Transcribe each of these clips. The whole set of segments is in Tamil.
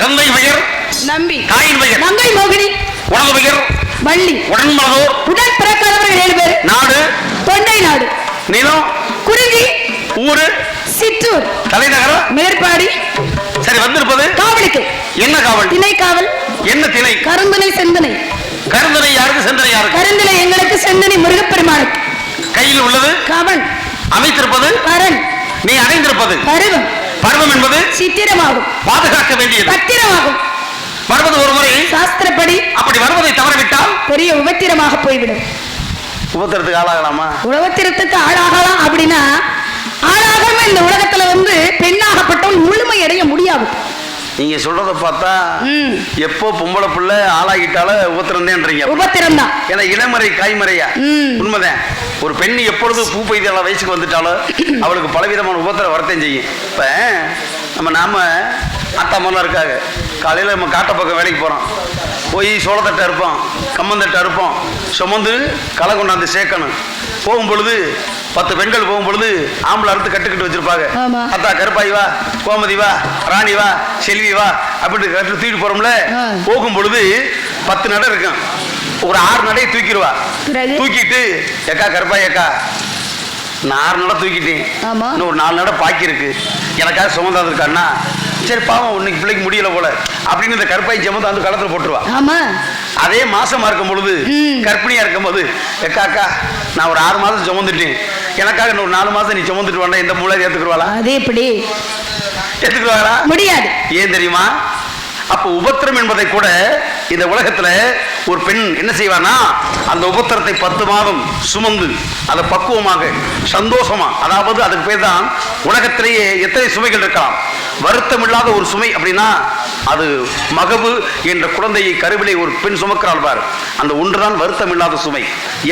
தந்தை பெயர் நம்பி. தாயின் பெயர் நங்கை மோகினி. உனது பெயர் வள்ளி. உடன்மனதோர். உடன் பிறக்காதவர்கள் 7 பேர். நாடு தொண்டை நாடு. நிலம் குறிஞ்சி. ஊரு சிற்றூர். தலைநகரம் மேற்பாடி. சரி, வந்திருப்பது காவலுக்கு. என்ன காவல்? திணை காவல். என்ன திணை? கருந்தனை செந்தனை. கருந்தனை யாருக்கு, செந்தனை யாருக்கு? கருந்தனை எங்களுக்கு, செந்தனை முருகப்பெருமானுக்கு. கையில் உள்ளது கவன். அமைத்திருப்பது கரண். நீ அடைந்திருப்பது பருவம். பருவம் என்பது சித்திரமாகும். பாதுகாக்க வேண்டியது. பத்திரமாகும். வருவது ஒரு முறை. சாஸ்திரப்படி அப்படி வருவதை தவறவிட்டால் பெரிய உபத்திரமாக போய்விடும். உபத்திரத்துக்கு ஆளாகலாமா? உலகத்திரத்துக்கு ஆளாகலாம். அப்படின்னா ஆளாகாம இந்த உலகத்துல பெண்ணாகப்பட்டவள் முழுமை அடைய முடியாது. நீங்க சொல்றத பார்த்தா எப்போ பொம்பளை பிள்ளை ஆளாகிட்டால உபத்திரந்தேன்றீங்க. உபத்திரம் தான். ஏன்னா இளமறை காய்மறையா. உண்மைதான். ஒரு பெண் எப்பொழுது பூ பெய்தால வயசுக்கு வந்துட்டாலும் அவளுக்கு பலவிதமான உபத்திரம் வரத்தையும் செய்யும். இப்ப நாம அத்தா மரம் இருக்காங்க. காலையில் நம்ம காட்ட பக்கம் வேலைக்கு போகிறோம். போய் சோளத்தட்டை அறுப்போம், கம்மந்தட்டை அறுப்போம், சுமந்து களை கொண்டாந்து சேர்க்கணும். போகும் பொழுது 10 பெண்கள் போகும் பொழுது ஆம்பளை அறுத்து கட்டுக்கிட்டு வச்சிருப்பாங்க. அத்தா கருப்பாய் வா, கோமதி வா, ராணி வா, செல்வி வா அப்படின்னு கட்டு தூக்கிட்டு போறோம்ல. போகும் பொழுது 10 நடை இருக்கும். ஒரு 6 நடையை தூக்கிடுவா. தூக்கிட்டு ஏக்கா கருப்பாய் ஏக்கா நான் 6 நடை தூக்கிட்டேன், இன்னும் ஒரு 4 நடை பாக்கி இருக்கு, எனக்காக சுமந்தாது இருக்கான்னா சரி பாவம் இன்னைக்கு பிள்ளைக்கு முடியல போல அப்படின்னு இந்த கருப்பாய் சுமந்து அந்த களத்துல போட்டுருவா. அதே மாசமா இருக்கும் பொழுது கர்ப்பிணியா இருக்கும் போது எக்கா அக்கா நான் ஒரு 6 மாதம் சுமந்துட்டேன், எனக்காக இன்னொரு 4 மாதம் நீ சுமந்துட்டு வேண்டாம், இந்த மூளை ஏத்துக்குருவாளா? அதே எப்படி ஏத்துக்குருவாளா? முடியாது. ஏன் தெரியுமா? அப்ப உபத்திரம் என்பதை கூட இந்த உலகத்துல ஒரு பெண் என்ன செய்வானா அந்த உபத்திரத்தை 10 மாதம் சுமந்து அதை பக்குவமாக சந்தோஷமா, அதாவது அதுக்கு பேர் தான் உலகத்திலேயே எத்தனை சுமைகள் இருக்கலாம், வருத்தம் இல்லாத ஒரு சுமை அப்படின்னா அது மகவு என்ற குழந்தையை கருவிலை ஒரு பெண் சுமக்கிறாள் பார், அந்த ஒன்றுதான் வருத்தம் இல்லாத சுமை.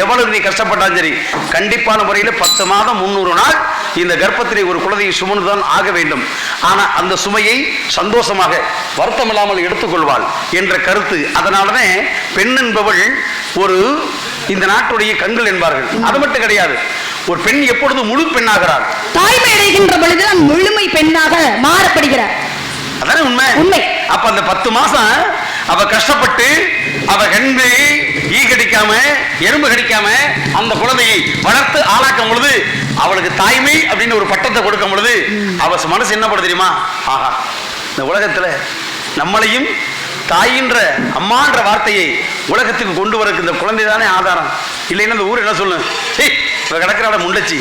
எவ்வளவு நீ கஷ்டப்பட்டாலும் சரி கண்டிப்பான முறையில் 10 மாதம் 300 நாள் இந்த கர்ப்பத்திலே ஒரு குழந்தையை சுமந்துதான் ஆக வேண்டும். ஆனா அந்த சுமையை சந்தோஷமாக வருத்தம் இல்லாமல் எடுத்துக்கொள்வாள் என்ற கருத்து. அதனாலதான் பெண் என்பவள் ஒரு இந்த நாட்டுடைய கண்கள் என்பார்கள். அது மட்டும் கிடையாது, ஒரு பெண் எப்பொழுது முழு பெண்ணாகிறாள், தாய்மை அடைகின்ற பொழுது முழுமை பெண்ணாக மாறப்படுகிறார். அதானே உண்மை. உண்மை. அப்ப அந்த 10 மாசம் அவ கஷ்டப்பட்டு அவ கண்டு ஈ கடிக்காம எறும்பு கடிக்காம அந்த குழந்தையை வளர்த்து ஆளாக்கும் பொழுது அவளுக்கு தாய்மை அப்படின்னு ஒரு பட்டத்தை கொடுக்கும் பொழுது அவ மனசு என்ன படுது தெரியுமா? ஆஹா, இந்த உலகத்துல நம்மளையும் தாயின்ற அம்மான்ற வார்த்தையை உலகத்துக்கு கொண்டு வரக்கு இந்த குழந்தை தானே ஆதாரம். இல்லைன்னா இந்த ஊர் என்ன சொல்லு, இவ கிடக்கிறாட முண்டச்சி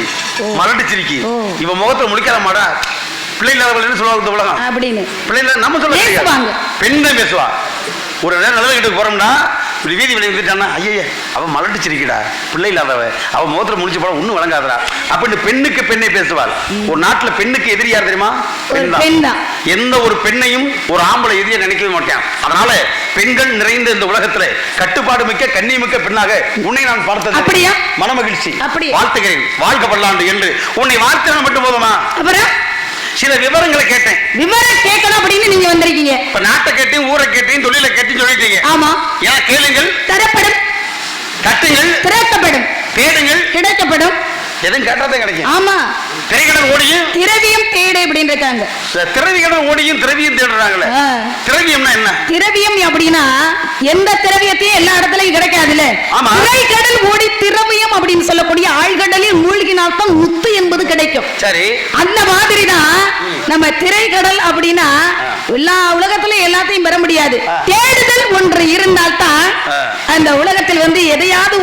மலட்டுச்சிரிக்கி இவ முகத்தை முடிக்காத மாடா பிள்ளை இல்லாதவர்கள் என்ன சொல்லுவாங்க இந்த உலகம் அப்படின்னு. பிள்ளை நம்ம சொல்ல பெண் தான் பேசுவா. ஒரு நேரம் நல்ல வீட்டுக்கு போறோம்னா இப்படி வீதி வெளியே வந்துட்டான்னா ஐயே அவன் மலட்டுச்சிரிக்கடா பிள்ளை இல்லாதவ, அவன் முகத்துல முடிச்சு போட ஒன்னும் வழங்காதரா அப்படின்னு பெண்ணுக்கு பெண்ணை பேசுவாள். ஒரு நாட்டுல பெண்ணுக்கு எதிரி யார் தெரியுமா? பெண் தான். எந்த ஒரு பெண்ணையும் ஒரு ஆம்பளை எதிரியை நினைக்கவே மாட்டேன். அதனால பெண்கள் நிறைந்த இந்த உலகத்துல கட்டுப்பாடு மிக்க கண்ணி மிக்க பெண்ணாக உன்னை நான் பார்த்தது அப்படியா மனமகிழ்ச்சி. வாழ்த்துகிறேன், வாழ்க்கை பல்லாண்டு என்று உன்னை வாழ்த்து மட்டும் போதுமா? சில விவரங்களை கேட்டேன். விவரம் கேட்கணும் அப்படின்னு நீங்க வந்திருக்கீங்க. இப்ப நாட்டை கேட்டேன், ஊரை கேட்டேன், தொழிலை கேட்டேன் சொல்லிட்டீங்க. ஆமா. ஏன் கேளுங்கள் தரப்படும், கட்டுங்கள் திறக்கப்படும், தேடுங்கள் கிடைக்கப்படும். எதுவும் கேட்டாதான் கிடைக்கும். ஆமா. திரைக்கடல் ஓடியும் திரவியம் தேடு அப்படின்னு இருக்காங்க. திரவிக்கடல் ஓடியும் திரவியம் தேடுறாங்களே. திரவியம்னா என்ன? திரவியம் அப்படின்னா எந்த திரவியத்தையும் எல்லா இடத்துலயும் கிடைக்காதுல்ல. திரைக்கடல் ஓடி திரவியம் அப்படின்னு சொல்லக்கூடிய ஆழ்கடலில் மூழ்கினால் தான் முத்து என்பது கிடைக்கும். சரி, அந்த மாதிரி தான் நம்ம திரைக்கடல் அப்படின்னா எல்லா உலகத்திலும் எல்லாத்தையும் பெற முடியாது. தேடுதல் ஒன்று இருந்தால் தான் அந்த உலகத்தில் எதையாவது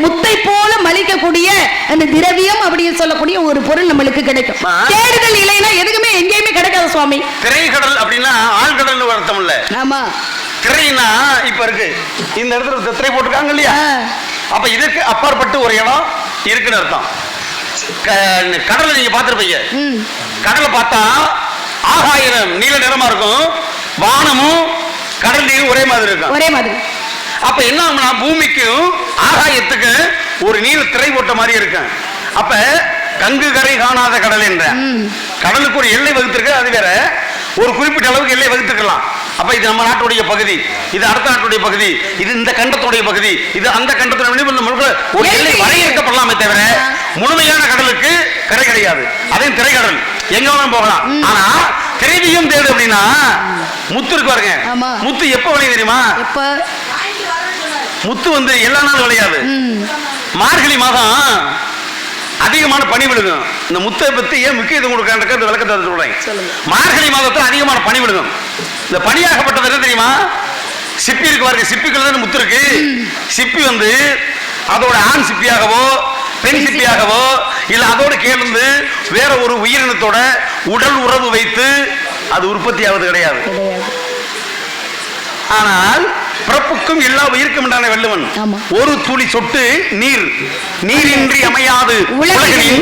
முத்தை போல மலிக்கக்கூடிய அந்த திரவியம் அப்படின்னு சொல்லக்கூடிய ஒரு பொருள் நம்மளுக்கு கிடைக்கும். தேடுதல் இல்லைன்னா எதுக்குமே எங்கேயுமே கிடைக்காது சுவாமி. திரைக்கடல் அப்படின்னா ஆழ்கடல் அர்த்தம் இல்ல. ஆமா. திரைனா இப்ப இருக்கு இந்த இடத்துல திரை போட்டுருக்காங்க இல்லையா, அப்ப இதற்கு அப்பாற்பட்டு ஒரு இடம் இருக்குன்னு அர்த்தம். கடலை நீங்க பார்த்திருப்பீங்க. கடலை பார்த்தா ஆகாயம் நீல நிறமா இருக்கும், வானமும் கடல் நீரும் ஒரே மாதிரி இருக்கும். ஒரே மாதிரி. அப்ப என்ன பூமிக்கும் ஆகாயத்துக்கு ஒரு நீர் திரை போட்ட மாதிரி இருக்கு. அப்ப கங்கு கரை காணாத கடல் என்ற கடலுக்கு ஒரு எல்லை வகுத்திருக்கு. அது வேற ஒரு குறிப்பிட்ட அளவுக்கு எல்லை வகுத்துக்கலாம். அப்ப இது நம்ம நாட்டுடைய பகுதி, இது அடுத்த நாட்டுடைய பகுதி, இது இந்த கண்டத்துடைய பகுதி, இது அந்த கண்டத்துடைய ஒரு எல்லை வரையறுக்கப்படலாமே தவிர முழுமையான கடலுக்கு கரை கிடையாது. அதையும் திரைக்கடல் எங்க வேணாலும் போகலாம். ஆனா திரவியம் தேடு அப்படின்னா முத்து இருக்கு பாருங்க. ஆமா. முத்து எப்ப விளையும் தெரியுமா? எப்ப? முத்து வந்து எல்லா நாளும் விளையாது. மார்கழி மாதம் அதிகமான பனி விழுகும். இந்த முத்தை பத்தி ஏன் முக்கியத்துவம் கொடுக்கான்ற விளக்கத்தை சொல்றேன். மார்கழி மாதத்துல அதிகமான பனி விழுகும். இந்த பனியாகப்பட்டது என்ன தெரியுமா? சிப்பி இருக்கு பாருங்க. சிப்பிக்குள்ள தான் முத்து இருக்கு. சிப்பி வந்து அதோட ஆண் சிப்பியாகவோ பெண் சிப்பியாகவோ இல்ல அதோட கேளுந்து வேற ஒரு உயிரினத்தோட உடல் உறவு வைத்து அது உற்பத்தி ஆவது கிடையாது. ஆனால் பிறப்புக்கும் எல்லா உயிருக்கும் உண்டான வள்ளுவன் ஒரு துளி சொட்டு நீர் நீரின்றி அமையாது உலகினில்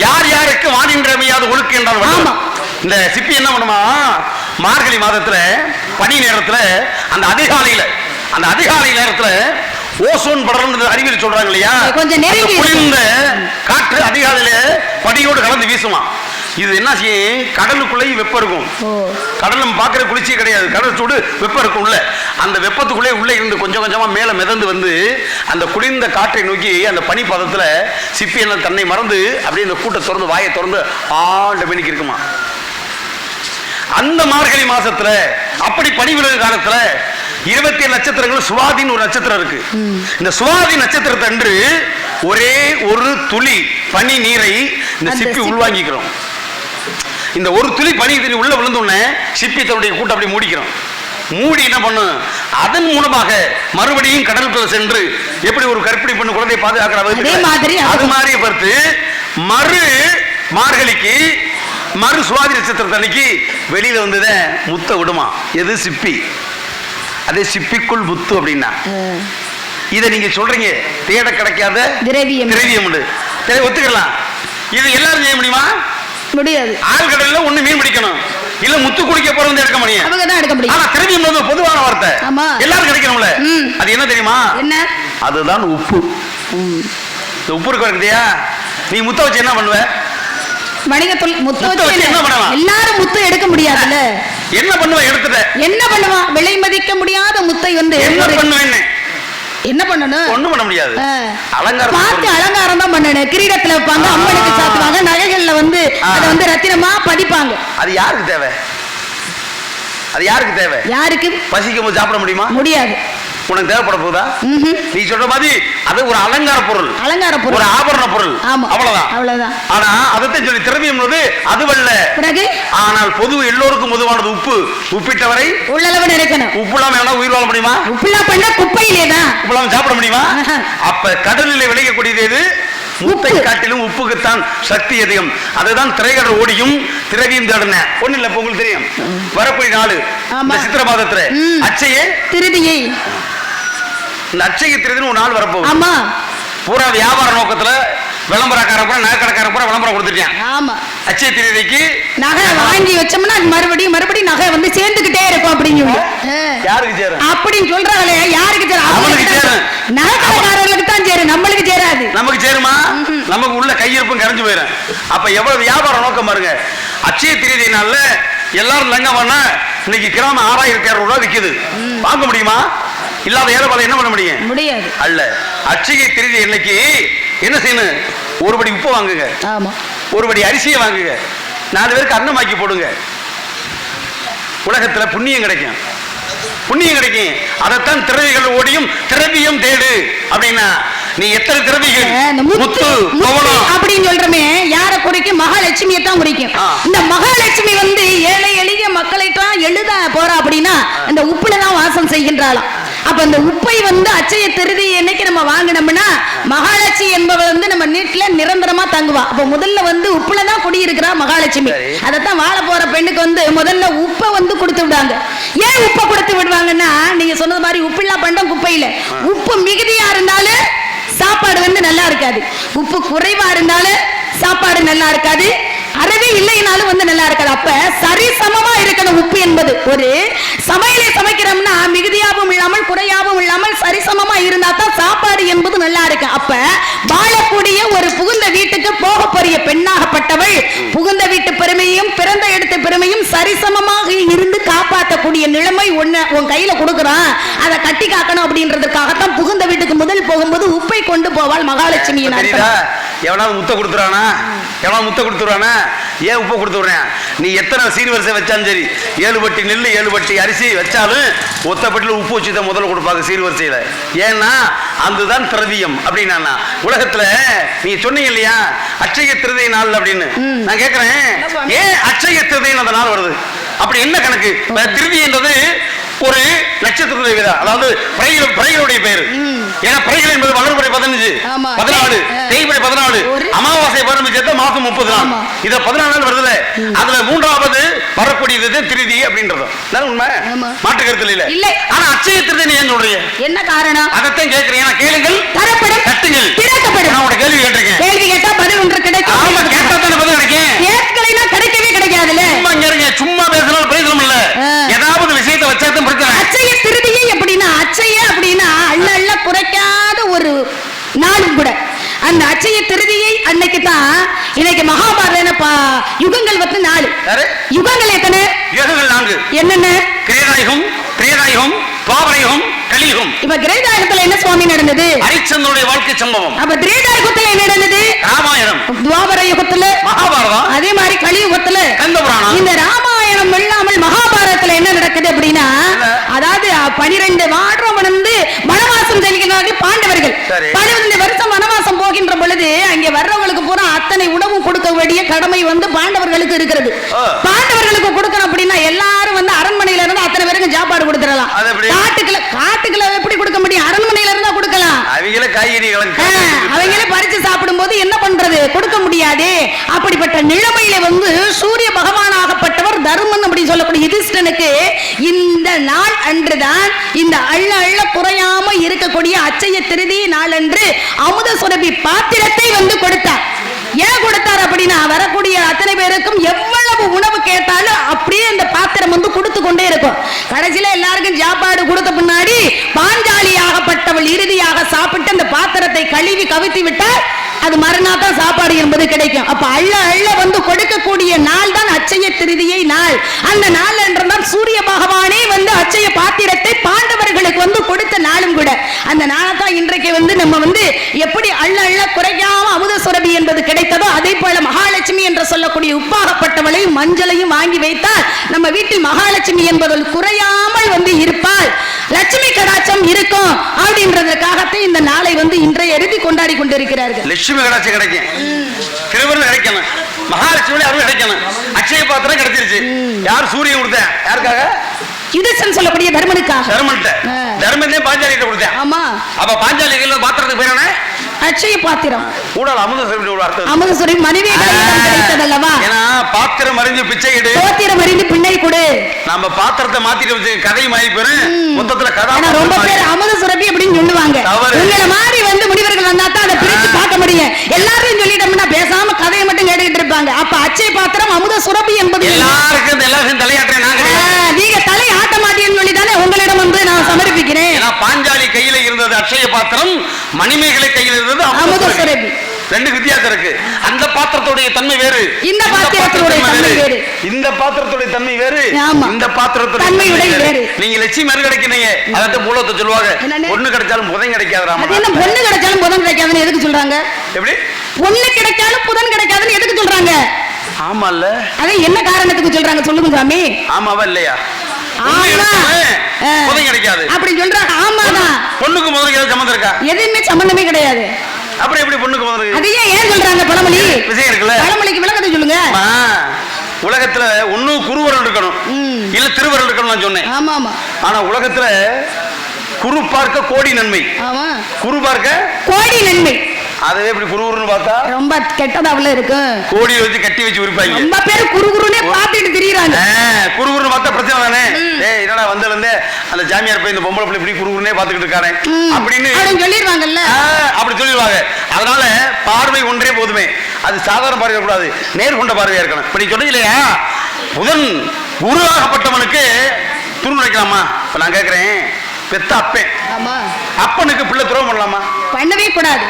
யார் யாருக்கு வானின்றி அமையாது ஒழுக்கு என்றால் வள்ளுவன். இந்த சிப்பி என்ன பண்ணுமா? மார்கழி மாதத்துல பனி நேரத்துல அந்த அதிகாலை நேரத்துல ஓசோன் படலம் அறிவியல் சொல்றாங்க இல்லையா, கொஞ்சம் குளிர்ந்த காற்று அதிகாலையில பனியோடு கலந்து வீசுமா. இது என்ன செய்யும்? கடலுக்குள்ளேயும் வெப்பம் இருக்கும். கடல் நம்ம பார்க்கிற குளிர்ச்சியே கிடையாது. கடல் சூடு வெப்பம் இருக்கும் உள்ள. அந்த வெப்பத்துக்குள்ளே உள்ள இருந்து கொஞ்சம் கொஞ்சமா மேல மிதந்து வந்து அந்த குளிர்ந்த காற்றை நோக்கி அந்த பனி பதத்துல சிப்பி என்ன தன்னை மறந்து அப்படியே இந்த கூட்டை திறந்து வாயை திறந்து ஆண்ட மணிக்கு இருக்குமா. அந்த மார்கழி மாசத்துல அப்படி பனி விழுகு காலத்துல 27 நட்சத்திரங்கள் சுவாதின்னு ஒரு நட்சத்திரம் இருக்கு. இந்த சுவாதி நட்சத்திரத்தை அன்று ஒரே ஒரு துளி பனி நீரை இந்த சிப்பி உள்வாங்கிக்கிறோம். இந்த ஒரு துளி பனி நீர் உள்ள விழுந்தோடனே சிப்பி தன்னுடைய கூட்டம் அப்படி மூடிக்கிறோம். மூடி என்ன பண்ணும்? அதன் மூலமாக மறுபடியும் கடலுக்குள்ள சென்று எப்படி ஒரு கற்பிணி பண்ணு குழந்தையை பாதுகாக்கிறாங்க அது மாதிரி பார்த்து மறு மார்கழிக்கு மறு சுவாதி நட்சத்திரத்தன்னைக்கு வெளியில வந்தத முத்த விடுமா. எது? சிப்பி. அதே சிப்பிக்குள் முத்து அப்படின்னா இதை நீங்க சொல்றீங்க தேட கிடைக்காத திரவியம் ஒத்துக்கலாம். இது எல்லாரும் செய்ய முடியுமா? முடியாது. ஆழ்கடல்ல ஒண்ணு மீன் பிடிக்கணும் இல்ல முத்து குடிக்க போறது எடுக்க முடியும். ஆனா திரவியம் பொதுவான வார்த்தை எல்லாரும் கிடைக்கணும்ல. அது என்ன தெரியுமா? என்ன? அதுதான் உப்பு. இந்த உப்பு இருக்கு இருக்குதியா, நீ முத்த வச்சு என்ன பண்ணுவ? வணிகத்தில் முத்து வச்சு என்ன பண்ணுவா? எல்லாரும் முத்து எடுக்க முடியாதுல்ல. என்ன பண்ணுவா? எடுத்துட்ட என்ன பண்ணுவா? விலை மதிக்க முடியாத முத்தை வந்து என்ன பண்ணுவேன்னு என்ன பண்ணணும்? ஒண்ணும் பண்ண முடியாது. அலங்காரம் பார்த்து அலங்காரம் தான் பண்ணணும். கிரீடத்துல வைப்பாங்க, அம்மனுக்கு சாத்துவாங்க, நகைகள்ல வந்து அதை வந்து ரத்தினமா பதிப்பாங்க. அது யாருக்கு தேவை? அது யாருக்கு தேவை? யாருக்கு? பசிக்கும் போது சாப்பிட முடியுமா? முடியாது. உனக்கு தேவைப்பட போதா? நீ சொல்ற மாதிரி அது ஒரு அலங்கார பொருள், ஒரு ஆபரண பொருள், அவ்வளவுதான். ஆனா அதைத்தான் சொல்லி திரவியம் அதுவல்ல. ஆனால் பொது எல்லோருக்கும் பொதுவானது உப்பு. உப்பிட்டவரை உள்ளளவு இருக்கணும். உப்பு இல்லாம எவனா உயிர் வாழ முடியுமா? உப்பு இல்லாம பண்ண குப்பையிலே தான். உப்பு இல்லாம சாப்பிட முடியுமா? அப்ப கடலில் விளையக்கூடியது முத்தை காட்டிலும் உப்புக்குத்தான் சக்தி அதிகம். அதுதான் திரைகடல் ஓடியும் திரவியம் தேடின ஒண்ணு இல்ல. உங்களுக்கு தெரியும் வரக்கூடிய நாள் சித்திர மாதத்துல அச்சையே திருதியை, இந்த அச்சைய திருதின்னு ஒரு நாள் வரப்போகுது. ஆமா. பூரா வியாபார நோக்கத்துல விளம்பரக்காரன் பூரா நகைக்கடைக்காரன் பூரா விளம்பரம் கொடுத்துட்டேன். ஆமா. அச்சய திருதிக்கு நகை வாங்கி வச்சோம்னா மறுபடியும் நகை வந்து சேர்ந்துகிட்டே இருக்கும் அப்படின்னு யாருக்கு சேரும் அப்படின்னு சொல்றாங்களே. யாருக்கு சேரும்? அவனுக்கு சேரும். நகைக்கடைக்காரர்களுக்கு தான் சேரும், நம்மளுக்கு சேராது. நமக்கு சேருமா? நமக்கு உள்ள கையிருப்பும் கரைஞ்சு போயிடும். அப்ப எவ்வளவு வியாபார நோக்கம் பாருங்க. அச்சய திருதி நாள்ல எல்லாரும் லங்கம் பண்ண இன்னைக்கு கிராம 6600 ரூபாய் விக்குது. வாங்க முடியுமா? இல்லாத ஏழை என்ன பண்ண முடியும்? முடியாது. அல்ல. அச்சய திருதி இன்னைக்கு என்ன செய்யணும்? ஒரு படி உப்பு வாங்குங்க, ஒரு படி அரிசியை வாங்குங்க, 4 பேருக்கு அன்னமாக்கி போடுங்க. உலகத்துல புண்ணியம் கிடைக்கும். அதைத்தான் திரவிகள் ஓடியும் திரவியம் தேடு அப்படின்னா நீ எத்தனை திரவிகள் முத்து அப்படின்னு சொல்றமே யார குறிக்கும்? மகாலட்சுமியை தான் குறிக்கும். இந்த மகாலட்சுமி வந்து ஏழை எளிய மக்களை தான் எழுத போறா அப்படின்னா அந்த உப்புலதான் வாசம் செய்கின்றாளாம். அப்ப அந்த உப்பை வந்து அச்சய திருதி என்னைக்கு நம்ம வாங்கினோம்னா மகாலட்சுமி என்பவள் வந்து நம்ம நீட்டுல நிரந்தரமா தங்குவா. அப்ப முதல்ல வந்து உப்புலதான் குடியிருக்கிறா மகாலட்சுமி. அதைத்தான் வாழ போற பெண்ணுக்கு வந்து முதல்ல உப்பை வந்து கொடுத்து விடாங்க. ஏன் உப்பை கொடுத்து விடுவாங்கன்னா நீங்க சொன்னது மாதிரி உப்பில்லா பண்டம் குப்பையில. உப்பு மிகுதியா இருந்தாலும் சாப்பாடு வந்து நல்லா இருக்காது, உப்பு குறைவா இருந்தாலும் சாப்பாடு நல்லா இருக்காது, அறவே இல்லைனாலும் வந்து நல்லா இருக்காது. அப்ப சரி சமமா இருக்கணும் உப்பு என்பது. ஒரு சமையலை சமைக்கிறோம்னா மிகுதியாகவும் இல்லாமல் குறையாகவும் இல்லாமல் சரிசமமா இருந்தா தான் சாப்பாடு என்பது நல்லா இருக்கு. அப்ப வாழக்கூடிய ஒரு புகுந்த வீட்டுக்கு போக போறிய பெண்ணாகப்பட்டவள் புகுந்த வீட்டு பெருமையும் பிறந்த இடத்து பெருமையும் சரிசமமாக இருந்து காப்பாற்றக்கூடிய நிலைமை உன் கையில கொடுக்குறான். அதை கட்டி காக்கணும் அப்படின்றதுக்காகத்தான் புகுந்த வீட்டுக்கு முதல் போகும்போது உப்பை கொண்டு போவாள் மகாலட்சுமி. எவனாவது முத்த கொடுத்துறானா? எவனாவது முத்த கொடுத்துருவானா? ஏன் உப்பை கொடுத்து விடுறேன்? நீ எத்தனை சீர்வரிசை வச்சாலும் சரி, 7 பட்டி நெல் 7 பட்டி அரிசி வச்சாலும் ஒத்தப்பட்டியில் உப்பு வச்சு தான் முதல்ல கொடுப்பாங்க சீர்வரிசையில. ஏன்னா அதுதான் திரவியம் அப்படின்னா. உலகத்துல நீங்க சொன்னீங்க இல்லையா அட்சய திருதை நாள் அப்படின்னு, நான் கேட்கிறேன் ஏன் அட்சய திருதைன்னு அந்த நாள் வருது? அப்படி என்ன கணக்கு? திருதி என்றது ஒரு நட்சத்திரத்துடைய விதா, அதாவது பிறைகளுடைய பெயர். ஏன்னா பிறைகள் என்பது வளர்புறை 15 14 தேய்பிறை 14 அமாவாசை பௌர்ணமி சேர்த்த மாசம் 30 நாள். இத 14 நாள் வருதுல, அதுல 3வது வரக்கூடியது திருதி அப்படின்றது உண்மை, மாற்று கருத்து இல்ல. ஆனா அட்சய திருதி ஏன் சொல்றீங்க? என்ன காரணம்? அதைத்தான் கேட்கிறேன். கேளுங்கள், தரப்படும், கட்டுங்கள், திறக்கப்படும். நான் உங்க கேள்வி கேட்டிருக்கேன். கேள்வி கேட்டா பதில் ஒன்று கிடைக்கும். ஆமா, கேட்டா தான பதில் கிடைக்கும். கேட்கலைனா கிடைக்கவே கிடைக்காதுல. சும்மா பேசலாம் பிரயோஜனம் இல்ல. ஏதாவது விஷயத்தை வச்சா தான் பிரச்சனை. அட்சய திருதியை எப்படின்னா, அட்சய அப்படின்னா அள்ள குறைக்காத ஒரு நாளும் கூட. அந்த அட்சய திருதியை அன்னைக்கு தான் இன்னைக்கு மகாபாரத யுகங்கள் 4 யுகங்கள். எத்தனை யுகங்கள்? 4. என்னென்ன? கிரேதாயுகம், திரேதாயுகம், துவாபரயுகம், கலியுகம். இப்ப கிரேதாயுகத்துல என்ன சுவாமி நடந்தது? ஹரிச்சந்திரனுடைய வாழ்க்கை சம்பவம். அப்ப திரேதாயுகத்துல என்ன நடந்தது? ராமாயணம். துவாபர யுகத்துல மகாபாரதம். அதே மாதிரி கலியுகத்துல கந்தபுராணம். இந்த ராமாயணம் இல்லாமல் மகாபாரதத்துல என்ன நடக்குது அப்படின்னா, அதாவது 12 வாரம் வந்து வனவாசம் செல்கிறார்கள் பாண்டவர்கள். 12 வருஷம் வனவாசம் போகின்ற பொழுது அங்கே வர்றவங்களுக்கு பூரா அத்தனை உணவும் கொடுக்க வேண்டிய கடமை வந்து பாண்டவர்களுக்கு இருக்கிறது. பாண்டவர்களுக்கு கொடுக்கணும் அப்படின்னா எல்லாரும் வந்து அரண்மனையில இருந்து அத்தனை பேருக்கு சாப்பாடு கொடுத்துடலாம். காட்டுக்குள்ள எப்படி கொடுக்க முடியும்? அரண்மனையில இருந்தா கொடுக்கலாம். அவங்களே காய்கறிகளை அவங்களே பறிச்சு சாப்பிடும் போது என்ன பண்றது? கொடுக்க முடியாது. அப்படிப்பட்ட நிலைமையில வந்து சூரிய பகவானாகப்பட்டவர் தர்மன் அப்படின்னு சொல்லக்கூடிய யுதிஷ்டனுக்கு இந்த நாள் அன்றுதான் இந்த அள்ள குறையாம இருக்கக்கூடிய அட்சய திருதி நாள் அன்று அமுத சுரபி பாத்திரத்தை வந்து கொடுத்தார். ஏன் கொடுத்தார் அப்படின்னா, வரக்கூடிய அத்தனை பேருக்கும் எவ்வளவு உணவு கேட்டாலும் அப்படியே அந்த பாத்திரம் வந்து கொடுத்து கொண்டே இருக்கும். கடைசியில எல்லாருக்கும் சாப்பாடு கொடுத்த பின்னாடி பாஞ்சாலியாகப்பட்டவள் இறுதியாக சாப்பிட்டு அந்த பாத்திரத்தை கழுவி கவிழ்த்து விட்டால் அது மறுநாள் தான் சாப்பாடு என்பது கிடைக்கும். அப்ப அள்ள வந்து கொடுக்கக்கூடிய நாள் தான் அட்சய திருதியை நாள். அந்த நாள் என்றால் சூரிய பகவானே வந்து அட்சய பாத்திரத்தை பாண்டவர்களுக்கு வந்து கொடுத்த நாளும் கூட. அந்த நாளை தான் இன்றைக்கு வந்து நம்ம வந்து எப்படி அள்ள குறைக்காம அமுத சுரபி என்பது கிடைத்ததோ, அதே போல மகாலட்சுமி என்று சொல்லக்கூடிய உப்பாகப்பட்டவளையும் மஞ்சளையும் வாங்கி வைத்தால் நம்ம வீட்டில் மகாலட்சுமி என்பதில் குறையாமல் வந்து இருப்பாள், லட்சுமி கடாட்சம் இருக்கும் அப்படின்றதுக்காகத்தான் இந்த நாளை வந்து இன்றைய எழுதி கொண்டாடி கொண்டிருக்கிறார்கள். லட்சுமி கடாட்சம் கிடைக்கும், திருவருள் கிடைக்கணும், மகாலட்சுமி அருள் கிடைக்கணும், அட்சய பாத்திரம் கிடைச்சிருச்சு. யார்? சூரியன் கொடுத்தேன். யாருக்காக? யுதிஷ்டன் சொல்லக்கூடிய தர்மனுக்காக. தர்மனே பாஞ்சாலிட்ட கொடுத்தேன். ஆமா. அப்ப பாஞ்சாலி கையில பாத்திரத்துக்கு பேர் என்ன? அட்சய பாத்திரம். ஊடல் அமுத சுரபி அர்த்தம். அமுத சுரபி மனைவி கிடைத்ததல்லவா? ஏன்னா பாத்திரம் அறிஞ்சு பிச்சை எடு, பாத்திரம் அறிஞ்சு பிள்ளை கொடு. நம்ம பாத்திரத்தை மாத்திட்டு வச்சு கதை மாறி போயிரும். மொத்தத்துல கதை ரொம்ப பேர் அமுத சுரபி அப்படின்னு சொல்லுவாங்க. உங்களை மாதிரி வந்து முனிவர்கள் வந்தா தான் அதை பிரிச்சு பார்க்க முடியும். எல்லாரும் சொல்லிட்டோம்னா பேசாம கதையை மட்டும் கேட்டுக்கிட்டு இருப்பாங்க. அப்ப அட்சய பாத்திரம் அமுத சுரபி என்பது எல்லாருக்கும் எல்லாருக்கும் தலையாற்ற நீங்க தலை ஆட்ட மாட்டேன்னு சொல்லி தானே உங்களிடம் வந்து நான் சமர்ப்பிக்கிறேன். பாஞ்சாலி கையில இருந்தது அட்சய பாத்திரம், மணிமேகலை கையில இருந்தது அமுத சுரபி. ரெண்டு வித்தியாசம் இருக்கு. அந்த பாத்திரத்துடைய தன்மை வேறு, இந்த பாத்திரத்துடைய தன்மை வேறு. இந்த பாத்திரத்துடைய தன்மை வேறு, இந்த பாத்திரத்துடைய தன்மை வேறு. நீங்க லட்சுமி மறு கிடைக்கிறீங்க, அதாவது மூலத்தை சொல்லுவாங்க, பொண்ணு கிடைச்சாலும் புதன் கிடைக்காது. அது என்ன பொண்ணு கிடைச்சாலும் புதன் கிடைக்காதுன்னு எதுக்கு சொல்றாங்க? எப்படி பொண்ணு கிடைச்சாலும் புதன் கிடைக்காதுன்னு எதுக்கு சொல்றாங்க? ஆமா இல்ல, அது என்ன காரணத்துக்கு சொல்றாங்க சொல்லுங்க சாமி. ஆமாவா இல்லையா? புதன் கிடைக்காது அப்படி சொல்றாங்க. ஆமாதான். பொண்ணுக்கு முதல்ல சம்பந்தம் இருக்கா? எதுவுமே சம்பந்தமே கிடையாது. அப்புறம் எப்படி பொண்ணுக்கு முதல்ல? அது ஏன் சொல்றாங்க? பழமொழி விஷயம் இருக்குல்ல, பழமொழிக்கு விளக்கத்தை சொல்லுங்க. உலகத்துல ஒன்னும் குருவரல் இருக்கணும், இல்ல திருவரல் இருக்கணும் நான் சொன்னேன். ஆமா ஆமா. ஆனா உலகத்துல குரு பார்க்க கோடி நன்மை, குரு பார்க்க கோடி நன்மை. அதுவே இப்படி குருகுருன்னு பார்த்தா ரொம்ப கெட்டதாவுல இருக்கு. கோடி வச்சு கட்டி வச்சு உரிப்பாங்க. ரொம்ப பேர் குருகுருனே பார்த்துட்டு திரியறாங்க. குருகுருன்னு பார்த்தா பிரச்சனை தானே. டேய் என்னடா வந்தலந்தே அந்த ஜாமியார் போய் இந்த பொம்பளை பிள்ளை இப்படி குருகுருனே பார்த்துக்கிட்டு இருக்கானே அப்படின்னு சொல்லிடுவாங்கல்ல. அப்படி சொல்லிடுவாங்க. அதனால பார்வை ஒன்றே போதுமே, அது சாதாரண பார்வை கூடாது, நேர்கொண்ட பார்வையா இருக்கணும். இப்படி சொல்லி இல்லையா? புதன் குருவாகப்பட்டவனுக்கு துரு நினைக்கலாமா? இப்ப நான் கேட்கிறேன், பெத்த அப்பேன் அப்பனுக்கு பிள்ளை துரோகம் பண்ணலாமா? பண்ணவே கூடாது.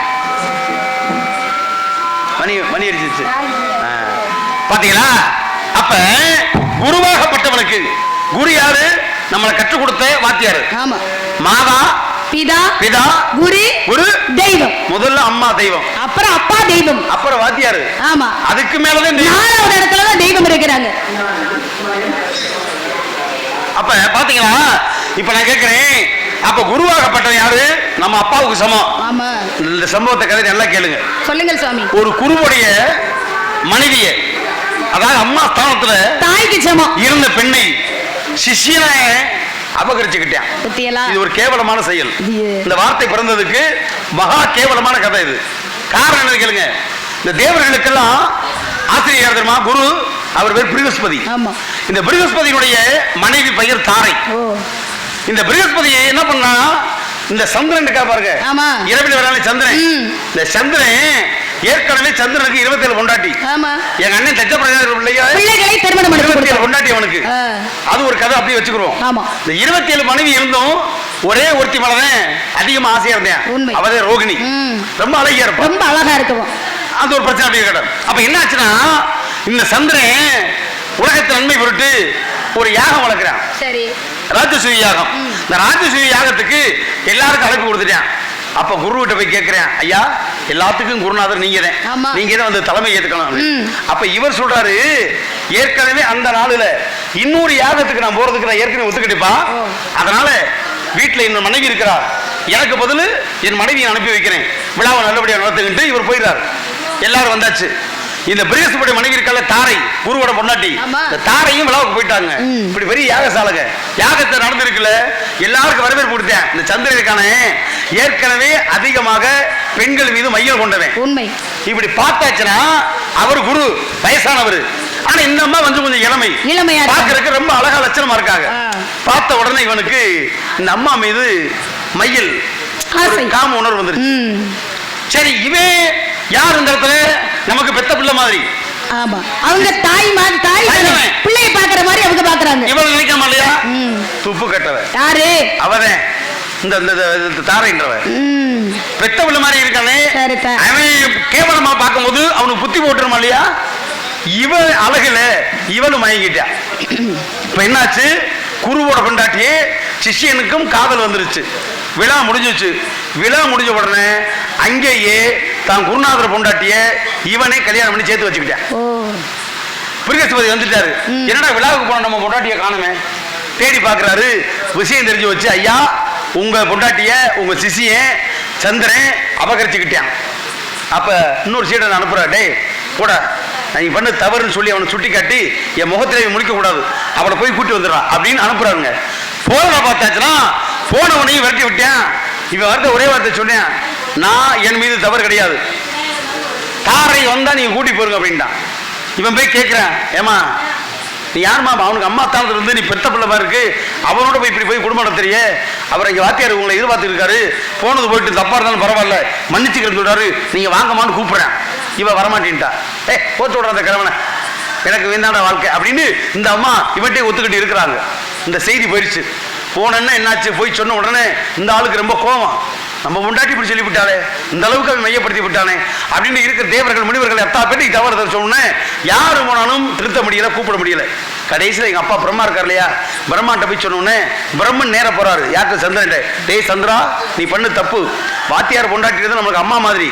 மணி அடிச்சிருச்சு பாத்தீங்களா? அப்ப குருவாகப்பட்டவனுக்கு குரு யாரு? நம்மளை கற்றுக் கொடுத்த வாத்தியாரு. மாதா பிதா பிதா குரு குரு தெய்வம். முதல்ல அம்மா தெய்வம், அப்புறம் அப்பா தெய்வம், அப்புறம் வாத்தியாரு. ஆமா, அதுக்கு மேலதான் தெய்வம். 4வது இடத்துலதான் தெய்வம் இருக்கிறாங்க. அப்ப பாத்தீங்களா? இப்ப நான் கேட்கிறேன், அப்ப குருவாகப்பட்டவன் யாரு? நம்ம அப்பாவுக்கு சமம். ஆமா, இந்த சம்பவத்தை கதை நல்லா கேளுங்க. சொல்லுங்கள் சுவாமி. ஒரு குருவுடைய மனைவிய, அதாவது அம்மா ஸ்தானத்துல தாய்க்கு சமம் இருந்த பெண்ணை சிஷியனை அபகரிச்சுக்கிட்டான். இது ஒரு கேவலமான செயல். இந்த வார்த்தை பிறந்ததுக்கு மகா கேவலமான கதை இது. காரணம் என்ன கேளுங்க. இந்த தேவர்களுக்கெல்லாம் ஆசிரியர் தெரியுமா? குரு. அவர் பேர் பிருகஸ்பதி. இந்த பிருகஸ்பதியினுடைய மனைவி பெயர் தாரை. இந்த பிருகஸ்பதி என்ன பண்ணா, இந்த சந்திரன் இருக்கா பாருங்க, இரவில் வரான சந்திரன். இந்த சந்திரன் ஏற்கனவே சந்திரனுக்கு 27 பொண்டாட்டி. எங்க அண்ணன் தச்சப்பிள்ளைகளை திருமணம் 27 பொண்டாட்டி அவனுக்கு. அது ஒரு கதை அப்படியே வச்சுக்கிறோம். இந்த 27 மனைவி இருந்தும் ஒரே ஒருத்தி மேலதான் அதிகமா ஆசையா இருந்தேன். அவதே ரோகிணி. ரொம்ப அழகியா இருக்கும், ரொம்ப அழகா இருக்கும். அது ஒரு பிரச்சனை அப்படியே கேட்டோம். அப்ப என்ன ஆச்சுன்னா, இந்த சந்திரன் உலகத்தை நன்மை பொருட்டு ஒரு யாகம் வளர்க்கிறான். சரி, ராஜசூய யாகம். இந்த ராஜசூய யாகத்துக்கு எல்லாருக்கும் அழைப்பு கொடுத்துட்டான். அப்ப குரு கிட்ட போய் கேட்கிறேன், ஐயா எல்லாத்துக்கும் குருநாதர் நீங்க தான், நீங்க தான் வந்து தலைமை ஏத்துக்கணும். அப்ப இவர் சொல்றாரு, ஏற்கனவே அந்த நாளுல இன்னொரு யாகத்துக்கு நான் போறதுக்கு நான் ஏற்கனவே ஒத்துக்கிட்டேப்பா. அதனால வீட்டுல இன்னொரு மனைவி இருக்கிறா, எனக்கு பதில் என் மனைவியை அனுப்பி வைக்கிறேன், விழாவை நல்லபடியா நடத்துக்கிட்டு இவர் போயிடுறாரு. எல்லாரும் வந்தாச்சு. இந்த பிரேசபுடைய மனைவி இருக்கல தாரை, குருவோட பொண்டாட்டி, இந்த தாரையும் விழாவுக்கு போயிட்டாங்க. இப்படி பெரிய யாகசாலக யாகத்தை நடந்திருக்குல்ல, எல்லாருக்கும் வரவேற்பு கொடுத்தேன். இந்த சந்திரனுக்கான ஏற்கனவே அதிகமாக பெண்கள் மீது மையம் கொண்டவன் உண்மை. இப்படி பார்த்தாச்சுன்னா அவர் குரு வயசானவர், ஆனா இந்த அம்மா வந்து கொஞ்சம் இளமையா பார்க்கறதுக்கு ரொம்ப அழகா லட்சணமா இருக்காங்க. பார்த்த உடனே இவனுக்கு இந்த அம்மா மீது மையல் காம உணர்வு வந்துருச்சு. சரி, இவன் யார் இந்த இடத்துல? நமக்கு பெத்த பிள்ளை மாதிரி. ஆமா, அவங்க தாய் மாதிரி, தாய் பிள்ளையை பாக்குற மாதிரி அவங்க பாக்குறாங்க. இவன் நினைக்க மாட்டியா? துப்பு கட்டவ யாரு? அவன் இந்த தாரைன்றவன் பெத்த பிள்ளை மாதிரி இருக்கானே, அவன் கேவலமா பார்க்கும்போது அவனுக்கு புத்தி போட்டுருமா இல்லையா? இவன் அழகுல இவனும் மயங்கிட்டான். இப்ப என்னாச்சு, குருவோட பொண்டாட்டியே சிஷ்யனுக்கும் காதல் வந்துருச்சு. விழா முடிஞ்சிச்சு. விழா முடிஞ்ச உடனே அங்கேயே தான் குருநாதர் பொண்டாட்டிய இவனே கல்யாணம் பண்ணி சேர்த்து வச்சுக்கிட்டான். பிருகஸ்பதி வந்துட்டாரு. என்னடா விழாவுக்கு போன நம்ம பொண்டாட்டிய காணுமே, தேடி பாக்குறாரு. விஷயம் தெரிஞ்சு வச்சு, ஐயா உங்க பொண்டாட்டிய உங்க சிசிய சந்திரன் அபகரிச்சுக்கிட்டான். அப்ப இன்னொரு சீடை அனுப்புறா, டே கூட நீ பண்ண தவறுன்னு சொல்லி அவனை சுட்டி காட்டி என் முகத்திலே முழிக்க கூடாது, அவளை போய் கூட்டி வந்துடுறான் அப்படின்னு அனுப்புறாங்க. போன பார்த்தாச்சுன்னா போனவனையும் விரட்டி விட்டேன். இவன் வார்த்தை ஒரே வார்த்தை சொன்னேன், நான் என் மீது தவறு கிடையாது, தாரை வந்தா நீங்க கூட்டி போருங்க அப்படின்ட்டான். இவன் போய் கேட்கிறேன், ஏமா நீ யாருமா? அவனுக்கு அம்மா ஸ்தானத்துல இருந்து நீ பெத்த பிள்ளை மாதிரி இருக்கு, அவனோட போய் இப்படி போய் குடும்பம் நடத்துறியே, அவர் இங்க வாத்தியார் உங்களை எதிர்பார்த்து இருக்காரு, போனது போயிட்டு தப்பா இருந்தாலும் பரவாயில்ல மன்னிச்சுக்கிறது சொல்றாரு, நீங்க வாங்கம்மான்னு கூப்பிடுறேன். இவன் வரமாட்டேன்ட்டா. போட்டு விடுற அந்த கிழவனை, எனக்கு வேண்டான வாழ்க்கை அப்படின்னு இந்த அம்மா இவன்ட்டே ஒத்துக்கிட்டு இருக்கிறாங்க. இந்த செய்தி போயிடுச்சு. போனேன்னா என்னாச்சு, போய் சொன்ன உடனே இந்த ஆளுக்கு ரொம்ப கோபம், நம்ம முண்டாட்டி இப்படி சொல்லி விட்டாலே, இந்த அளவுக்கு அவன் மையப்படுத்தி விட்டானே அப்படின்னு இருக்கிற தேவர்கள் முனிவர்கள் எத்தா பேட்டி தவறு சொன்னேன். யாரு போனாலும் திருத்த முடியல, கூப்பிட முடியல. கடைசியில் எங்க அப்பா பிரம்மா இருக்கார் இல்லையா, பிரம்மாட்ட போய் சொன்னோன்னே பிரம்மன் நேர போறாரு. யார்கிட்ட? சந்திரன். டேய் சந்திரா, நீ பண்ணு தப்பு, வாத்தியார் பொண்டாட்டி நம்மளுக்கு அம்மா மாதிரி,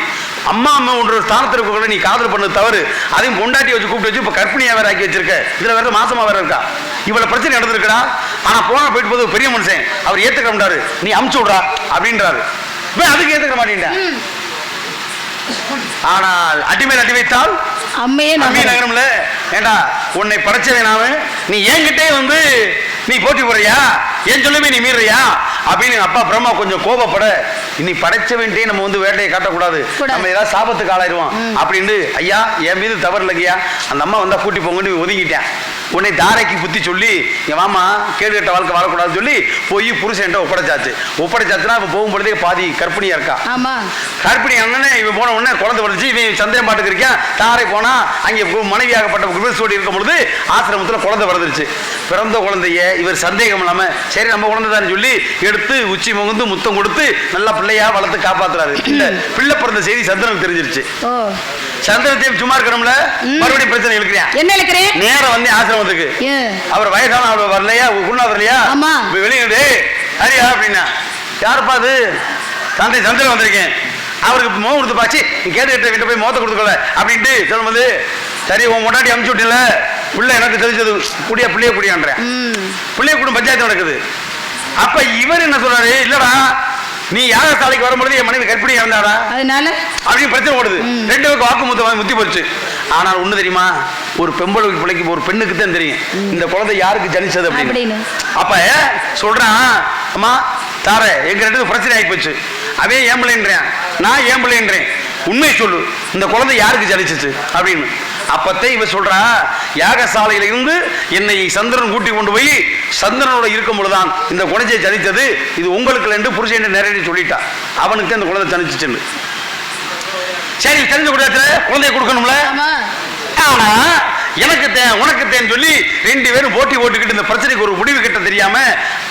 அம்மா அம்மா ஒன்று ஸ்தானத்திற்கு நீ காதல் பண்ண தவறு, அதையும் பொண்டாட்டி வச்சு கூப்பிட்டு வச்சு இப்ப கற்பிணியா வேற ஆக்கி வச்சிருக்க, இதுல வேற மாசமா வேற இருக்கா, இவ்வளவு பிரச்சனை நடந்திருக்கா. ஆனா போனா போயிட்டு போது பெரிய மனுஷன் அவர் ஏத்துக்க மாட்டாரு, நீ அமுச்சு விடுறா அப்படின்றாரு. அதுக்கு ஏத்துக்க மாட்டேன். ஆனால் அடிமேல் அடி வைத்தால் அம்மையே நகரம்ல. ஏண்டா உன்னை படைச்சவேனாம நீ என்கிட்டே வந்து நீ போட்டி போறியா, ஏன் சொல்லுமே நீ மீறியா அப்படின்னு அப்பா பிரம்மா கொஞ்சம் கோபப்பட, இனி படைச்ச வேண்டிய நம்ம வந்து வேட்டையை காட்டக்கூடாது, நம்ம ஏதாவது சாபத்துக்கு ஆளாயிருவோம் அப்படின்னு, ஐயா என் மீது தவறு இல்லையா, அந்த அம்மா வந்தா கூட்டி போங்கன்னு ஒதுங்கிட்டேன். உன்னை தாரைக்கு புத்தி சொல்லி என் மாமா கேடு கட்ட வாழ்க்கை வாழக்கூடாதுன்னு சொல்லி போய் புருஷன் ஒப்படைச்சாச்சு. ஒப்படைச்சாச்சுன்னா இவன் போகும்பொழுதே பாதி கற்பிணியா இருக்கா. கற்பிணி அண்ணனே இவன் போன உடனே குழந்தை வலிச்சு இவன் சந்திரன் பாட்டுக்கு இருக்கான். தாரை போனா அங்கே மனைவியாகப்பட்ட குருசோடி இருக்கும் பொழுது ஆசிரமத்துல குழந்தை பிறந்துருச்சு. பிறந்த குழந்தைய இவர் சந்தேகம் இல்லாம சரி நம்ம குழந்தை தான் சொல்லி எடுத்து உச்சி முகந்து முத்தம் கொடுத்து நல்லா பிள்ளையா வளர்த்து காப்பாத்துறாரு. இந்த பிள்ளை பிறந்த செய்தி சந்திரனுக்கு தெரிஞ்சிருச்சு. சந்திரத்தையும் சும்மா இருக்கிறோம்ல, மறுபடியும் பிரச்சனை இருக்கிறேன். என்ன இருக்கிறேன்? நேரம் வந்து ஆசிரமத்துக்கு அவர் வயசான வரலையா, குருநாதர் இல்லையா, வெளியிடு ஹரியா அப்படின்னா யாருப்பா அது? தந்தை சந்திரன் வந்திருக்கேன், அவருக்கு மோகம் கொடுத்து பாச்சு, நீ கேட்டு கிட்ட போய் மோத்த கொடுத்துக்கல அப்படின்ட்டு சொல்லும்போது, சரி உன் முன்னாடி அமுச்சு விட்டில, பிள்ளை எனக்கு தெரிஞ்சது பிள்ளைய குடியான்றேன், பிள்ளைய கூட பஞ்சாயத்து நடக்குது. அப்ப இவர் என்ன சொல்றாரு, இல்லடா நீ யாகசாலைக்கு வரும்பொழுது என் மனைவி கற்பிணி இறந்தாடா அதனால அப்படின்னு பிரச்சனை ஓடுது. ரெண்டு பேருக்கு வாக்கு முத்தி போச்சு. ஆனால் ஒண்ணு தெரியுமா, ஒரு பெம்பளை பிள்ளைக்கு ஒரு பெண்ணுக்கு தான் தெரியும் இந்த குழந்தை யாருக்கு ஜனிச்சது அப்படின்னு. அப்ப சொல்றான், அம்மா தார எங்க ரெண்டு பிரச்சனை ஆகி போச்சு, அவன் ஏன் பிள்ளைன்றேன், நான் ஏன் பிள்ளைன்றேன், உண்மை சொல்லு இந்த குழந்தை யாருக்கு ஜனிச்சிச்சு அப்படின்னு. அப்பத்தே இவ சொல்றா, யாகசாலையில இருந்து என்னை சந்திரன் கூட்டி கொண்டு போய் சந்திரனோட இருக்கும் பொழுதுதான் இந்த குழந்தையை ஜனித்தது, இது உங்களுக்கு என்று புருஷன் நேரடி சொல்லிட்டா, அவனுக்கு இந்த குழந்தை ஜனிச்சுன்னு. சரி தெரிஞ்ச குழந்தைய கொடுக்கணும்ல, ஆனா எனக்கு தேன் உனக்கு தேன் சொல்லி ரெண்டு பேரும் போட்டி போட்டுக்கிட்டு இந்த பிரச்சனைக்கு ஒரு முடிவு கிட்ட தெரியாம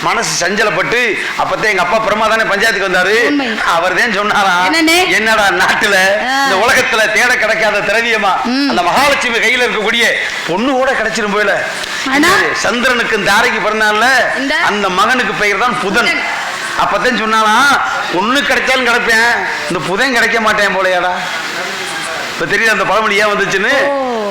மனசு சஞ்சலப்பட்டு, அப்பதான் எங்க அப்பா பிரமாதானே பஞ்சாயத்துக்கு வந்தாரு. அவர் தான் சொன்னாரா, என்னடா நாட்டுல இந்த உலகத்துல தேட கிடைக்காத திரவியமா அந்த மகாலட்சுமி கையில இருக்கக்கூடிய பொண்ணு கூட கிடைச்சிரும் போயில. சந்திரனுக்கு தாரைக்கு பிறந்தால அந்த மகனுக்கு பெயர் தான் புதன். அப்பதான் சொன்னாலா, பொண்ணு கிடைச்சாலும் கிடைப்பேன், இந்த புதன் கிடைக்க மாட்டேன் போலையாடா. இப்ப தெரியல அந்த பழமொழி ஏன் வந்துச்சுன்னு.